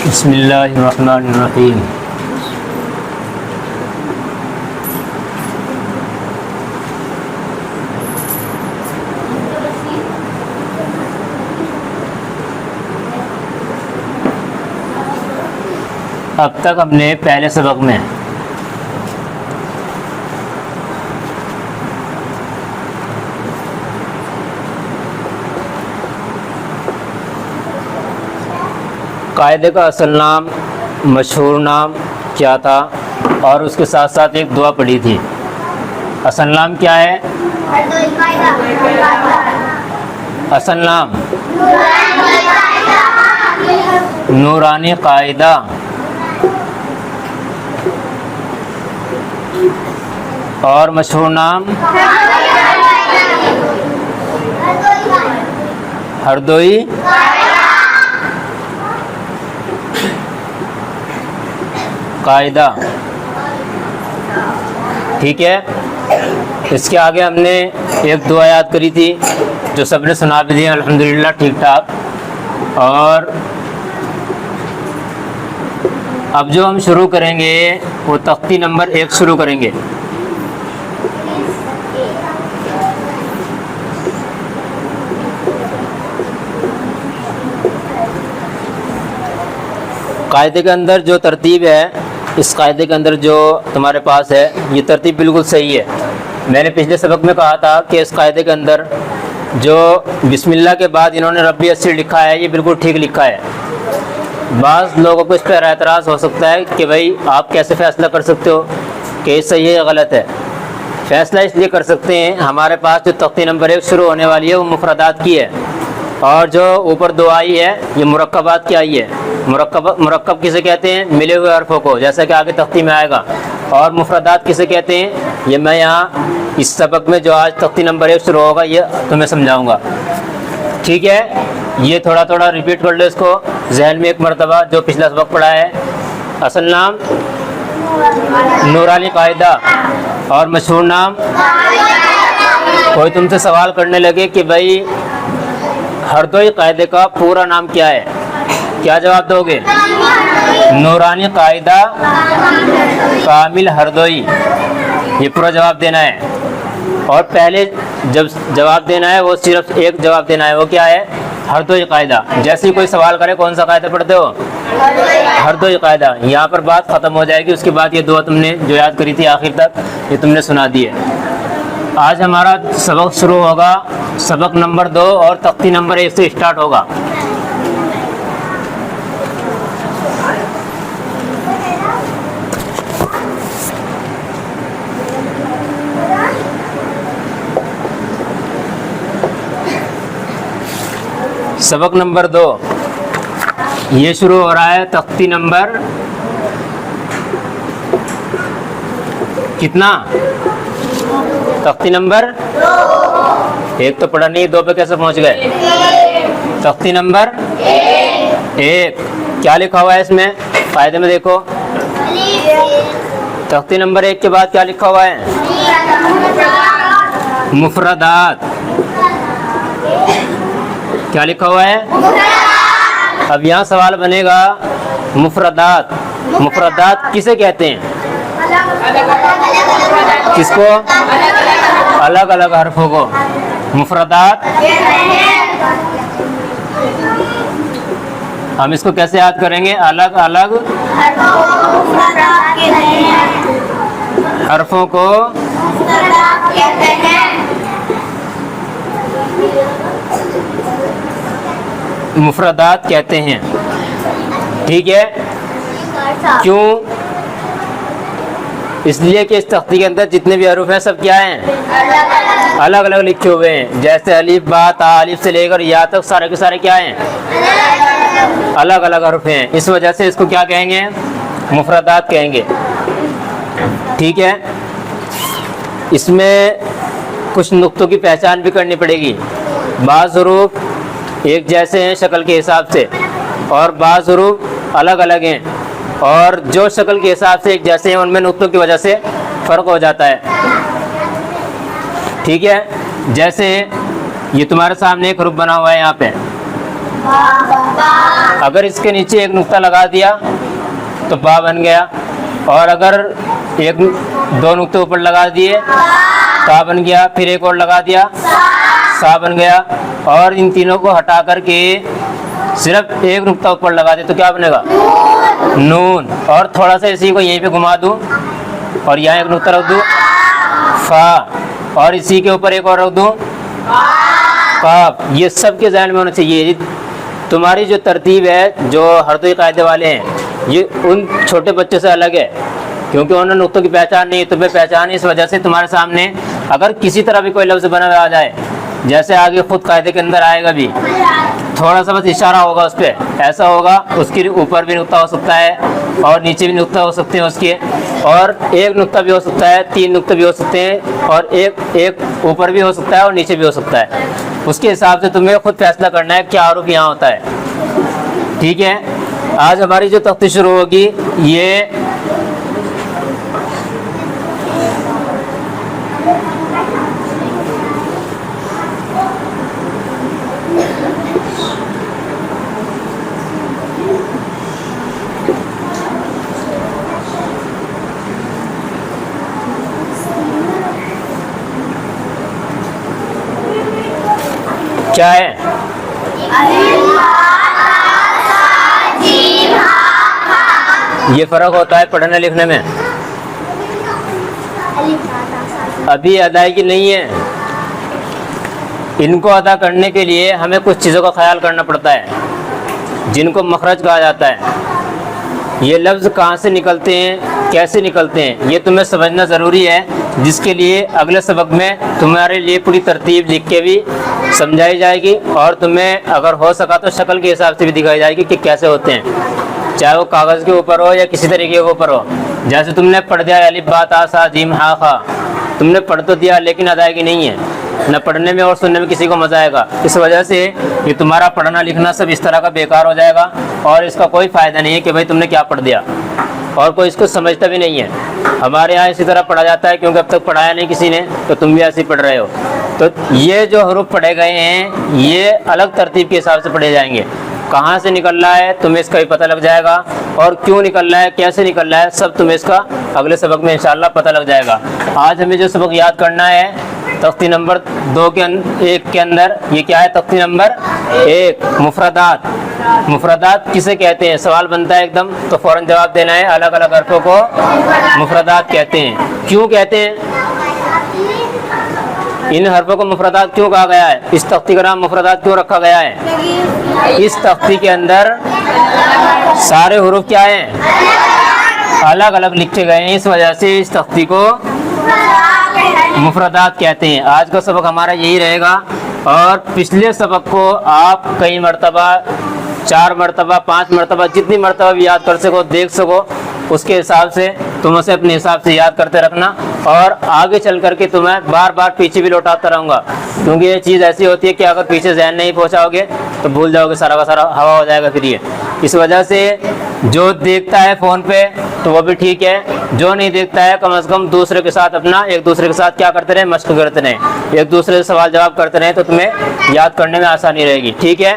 बिस्मिल्लाहिर्रहमानिर्रहीम। अब तक हमने पहले सबक में कायदे का असल नाम, मशहूर नाम क्या था और उसके साथ साथ एक दुआ पढ़ी थी। असल नाम क्या है? असल नाम नूरानी कायदा। और मशहूर नाम हरदोई कायदा। ठीक है, इसके आगे हमने एक दुआ याद करी थी जो सबने सुना भी दी अल्हम्दुलिल्लाह ठीक ठाक। और अब जो हम शुरू करेंगे वो तख्ती नंबर 1 शुरू करेंगे। कायदे के अंदर जो तरतीब है, इस कायदे के अंदर जो तुम्हारे पास है ये तरतीब बिल्कुल सही है। मैंने पिछले सबक में कहा था कि इस कायदे के अंदर जो बिस्मिल्लाह के बाद इन्होंने रब्बी अस्सी लिखा है ये बिल्कुल ठीक लिखा है। बाज़ लोगों को इस पर एतराज़ हो सकता है कि भाई आप कैसे फ़ैसला कर सकते हो कि ये सही है या गलत है। फ़ैसला इसलिए कर सकते हैं, हमारे पास जो तख्ती नंबर 1 शुरू होने वाली है वो मुफरदात की है और जो ऊपर दो आई है ये मुरक्कबात की आई है। मुरक्कब किसे कहते हैं? मिले हुए हरफों को, जैसा कि आगे तख्ती में आएगा। और मुफरदात किसे कहते हैं? ये मैं यहाँ इस सबक में जो आज तख्ती नंबर 1 शुरू होगा ये तुम्हें समझाऊंगा। ठीक है, ये थोड़ा थोड़ा रिपीट कर लो इसको जहन में एक मरतबा जो पिछला सबक पढ़ा है। असल नाम नूरानी कायदा और मशहूर नाम। कोई तुमसे सवाल करने लगे कि भाई हरदोई कायदे का पूरा नाम क्या है, क्या जवाब दोगे? नूरानी कायदा कामिल हरदोई, ये पूरा जवाब देना है। और पहले जब जवाब देना है वो सिर्फ एक जवाब देना है, वो क्या है? हरदोई कायदा। जैसे ही कोई सवाल करे कौन सा कायदा पढ़ते हो? हरदोई कायदा। यहाँ पर बात ख़त्म हो जाएगी। उसके बाद ये दुआ तुमने जो याद करी थी आखिर तक ये तुमने सुना दी है। आज हमारा सबक शुरू होगा सबक नंबर 2 और तख्ती नंबर 1 से स्टार्ट होगा। सबक नंबर 2 ये शुरू हो रहा है तख्ती नंबर कितना? तख्ती नंबर 1 तो पढ़ा नहीं, 2 पे कैसे पहुंच गए? तख्ती नंबर 1 क्या लिखा हुआ है इसमें? कायदे में देखो, तख्ती नंबर 1 के बाद क्या लिखा हुआ है? मुफरदात। क्या लिखा हुआ है? अब यहाँ सवाल बनेगा मुफरदात। मुफरदात किसे कहते हैं? किसको? अलग अलग हरफों को मुफरदात। हम इसको कैसे याद करेंगे? अलग अलग हरफों को मुफरदात कहते हैं। ठीक है, क्यों? इसलिए कि इस तख्ती के अंदर जितने भी हरूफ हैं सब क्या हैं? अलग अलग लिखे हुए हैं। जैसे अलिफ बा ता अलिफ से लेकर या तक सारे के सारे क्या हैं? अलग अलग हरूफ हैं। इस वजह से इसको क्या कहेंगे? मुफरदात कहेंगे। ठीक है, इसमें कुछ नुक्तों की पहचान भी करनी पड़ेगी। बाज़ हरूफ एक जैसे हैं शक्ल के हिसाब से और बाज़ हरूफ अलग अलग हैं, और जो शक्ल के हिसाब से एक जैसे हैं उनमें नुक्तों की वजह से फ़र्क हो जाता है। ठीक है, जैसे ये तुम्हारे सामने एक हरूफ बना हुआ है यहाँ पे, अगर इसके नीचे एक नुक्ता लगा दिया तो बा बन गया, और अगर एक दो नुक्ते ऊपर लगा दिए ता बन गया, फिर एक और लगा दिया सा बन गया, और इन तीनों को हटा करके सिर्फ एक नुक्ता ऊपर लगा दे तो क्या बनेगा? नून। और थोड़ा सा इसी को यहीं पे घुमा दूं और यहाँ एक नुक्ता रख दूं फा, और इसी के ऊपर एक और रख दूं काफ। ये सब के ज़हन में होना चाहिए। तुम्हारी जो तरतीब है, जो हरदोई कायदे वाले हैं, ये उन छोटे बच्चों से अलग है, क्योंकि उन्होंने नुक्तों की पहचान नहीं, तुम्हें पहचान है। इस वजह से तुम्हारे सामने अगर किसी तरह भी कोई लफ्ज़ बना हुआ आ जाए, जैसे आगे खुद कायदे के अंदर आएगा भी, थोड़ा सा बस इशारा होगा उस पर, ऐसा होगा, उसके ऊपर भी नुक्ता हो सकता है और नीचे भी नुक्ता हो सकते हैं उसके, और एक नुक्ता भी हो सकता है, तीन नुक्ते भी हो सकते हैं, और एक ऊपर भी हो सकता है और नीचे भी हो सकता है। उसके हिसाब से तुम्हें खुद फैसला करना है क्या हरूफ यहाँ होता है। ठीक है, आज हमारी जो तख्ती शुरू होगी ये क्या है? ये फर्क होता है पढ़ने लिखने में। अभी अदायगी नहीं है, इनको अदा करने के लिए हमें कुछ चीज़ों का ख्याल करना पड़ता है, जिनको मखरज कहा जाता है। ये लफ्ज़ कहाँ से निकलते हैं, कैसे निकलते हैं, ये तुम्हें समझना ज़रूरी है, जिसके लिए अगले सबक में तुम्हारे लिए पूरी तरतीब लिख के भी समझाई जाएगी, और तुम्हें अगर हो सका तो शक्ल के हिसाब से भी दिखाई जाएगी कि कैसे होते हैं, चाहे वो कागज़ के ऊपर हो या किसी तरीके के ऊपर हो। जैसे तुमने पढ़ दिया अलिफ बा ता सा जीम हा खा, तुमने पढ़ तो दिया लेकिन अदायगी नहीं है, न पढ़ने में और सुनने में किसी को मज़ा आएगा। इस वजह से ये तुम्हारा पढ़ना लिखना सब इस तरह का बेकार हो जाएगा, और इसका कोई फ़ायदा नहीं है कि भाई तुमने क्या पढ़ दिया, और कोई इसको समझता भी नहीं है। हमारे यहाँ इसी तरह पढ़ा जाता है, क्योंकि अब तक पढ़ाया नहीं किसी ने, तो तुम भी ऐसे ही पढ़ रहे हो। तो ये जो हरूफ पढ़े गए हैं ये अलग तरतीब के हिसाब से पढ़े जाएंगे। कहाँ से निकल रहा है तुम्हें इसका भी पता लग जाएगा, और क्यों निकल रहा है, कैसे निकल रहा है, सब तुम्हें इसका अगले सबक में इंशाल्लाह पता लग जाएगा। आज हमें जो सबक याद करना है तख्ती नंबर 2 के 1 के अंदर, ये क्या है? तख्ती नंबर 1 मुफरदात। मुफरदात किसे कहते हैं? सवाल बनता है एकदम, तो फ़ौरन जवाब देना है। अलग अलग हरफों को मुफरदात कहते हैं। क्यों कहते हैं? इन हरफों को मुफरदात क्यों कहा गया है? इस तख्ती का नाम मुफरदात क्यों रखा गया है? इस तख्ती के अंदर सारे हुरूफ क्या हैं? अलग अलग लिखे गए हैं, इस वजह से इस तख्ती को मुफरदात कहते हैं। आज का सबक हमारा यही रहेगा, और पिछले सबक को आप कई मरतबा, 4 मरतबा, 5 मरतबा, जितनी मरतबा भी याद कर सको, देख सको, उसके हिसाब से तुम उसे अपने हिसाब से याद करते रखना, और आगे चल करके तुम्हें बार बार पीछे भी लौटाता रहूँगा, क्योंकि ये चीज़ ऐसी होती है कि अगर पीछे ज़हन नहीं पहुँचाओगे तो भूल जाओगे, सारा का सारा हवा हो जाएगा फिर ये। इस वजह से जो देखता है फ़ोन पे तो वो भी ठीक है, जो नहीं देखता है कम से कम दूसरे के साथ अपना, एक दूसरे के साथ क्या करते रहे? मशक करते रहें, एक दूसरे से सवाल जवाब करते रहें, तो तुम्हें याद करने में आसानी रहेगी। ठीक है।